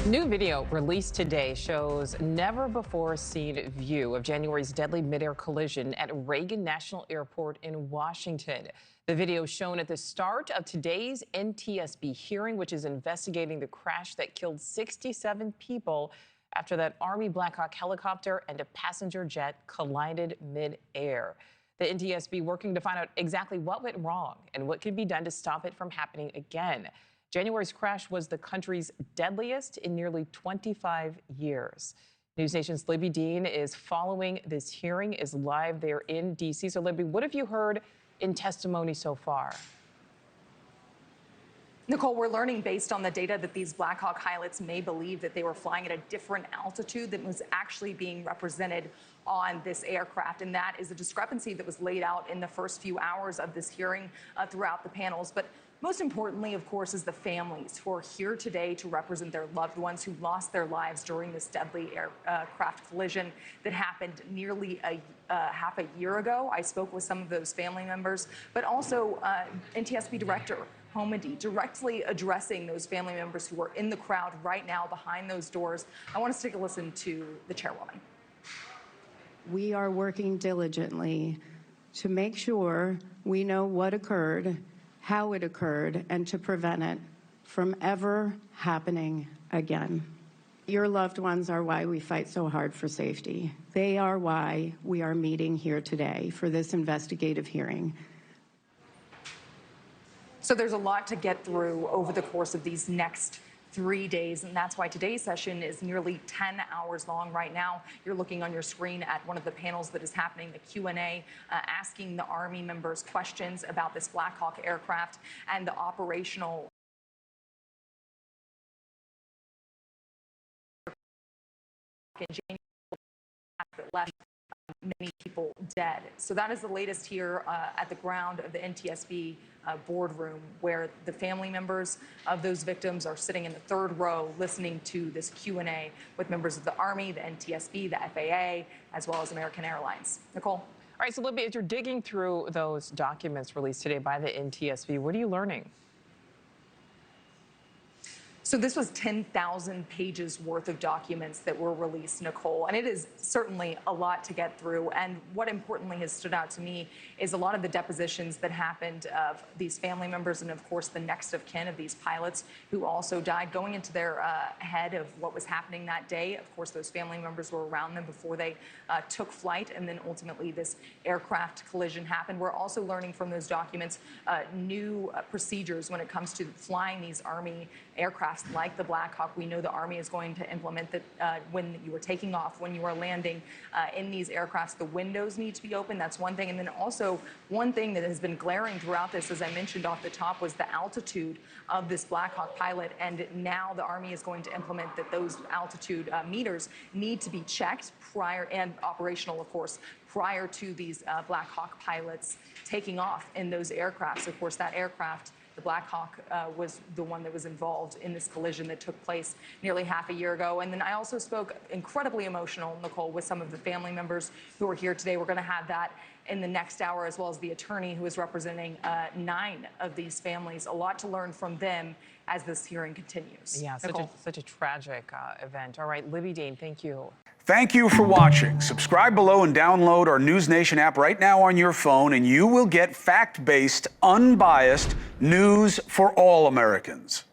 New video released today shows never-before-seen view of January's deadly midair collision at Reagan National Airport in Washington. The video shown at the start of today's NTSB hearing, which is investigating the crash that killed 67 people after that Army Black Hawk helicopter and a passenger jet collided mid-air. The NTSB working to find out exactly what went wrong and what could be done to stop it from happening again. January's crash was the country's deadliest in nearly 25 years. NewsNation's Libby Dean is following this hearing, is live there in D.C. So, Libby, what have you heard in testimony so far? Nichole, we're learning based on the data that these Black Hawk pilots may believe that they were flying at a different altitude than was actually being represented on this aircraft. And that is a discrepancy that was laid out in the first few hours of this hearing throughout the panels. But most importantly, of course, is the families who are here today to represent their loved ones who lost their lives during this deadly aircraft collision that happened nearly half a year ago. I spoke with some of those family members, but also NTSB Director Homedy directly addressing those family members who are in the crowd right now behind those doors. I want us to take a listen to the chairwoman. We are working diligently to make sure we know what occurred, how it occurred, and to prevent it from ever happening again. Your loved ones are why we fight so hard for safety. They are why we are meeting here today for this investigative hearing. So there's a lot to get through over the course of these next 3 days, and that's why today's session is nearly 10 hours long. Right now, you're looking on your screen at one of the panels that is happening, the Q&A, asking the Army members questions about this Black Hawk aircraft and the operational in January that left many people dead. So that is the latest here at the ground of the NTSB boardroom, where the family members of those victims are sitting in the third row listening to this Q&A with members of the Army, the NTSB, the FAA, as well as American Airlines. Nichole? All right, so Libby, as you're digging through those documents released today by the NTSB, what are you learning? So this was 10,000 pages worth of documents that were released, Nichole, and it is certainly a lot to get through. And what importantly has stood out to me is a lot of the depositions that happened of these family members and, of course, the next of kin of these pilots who also died, going into their head of what was happening that day. Of course, those family members were around them before they took flight, and then ultimately this aircraft collision happened. We're also learning from those documents new procedures when it comes to flying these Army aircraft like the Black Hawk. We know the Army is going to implement that when you are taking off, when you are landing in these aircrafts, the windows need to be open. That's one thing. And then also one thing that has been glaring throughout this, as I mentioned off the top, was the altitude of this Black Hawk pilot. And now the Army is going to implement that those altitude meters need to be checked prior, and operational, of course, prior to these Black Hawk pilots taking off in those aircrafts. Of course, that aircraft, the Black Hawk, was the one that was involved in this collision that took place nearly half a year ago. And then I also spoke incredibly emotional, Nichole, with some of the family members who are here today. We're going to have that in the next hour, as well as the attorney who is representing 9 of these families. A lot to learn from them as this hearing continues. Yeah, such a tragic event. All right, Libby Dean, thank you. Thank you for watching. Subscribe below and download our NewsNation app right now on your phone, and you will get fact-based, unbiased news for all Americans.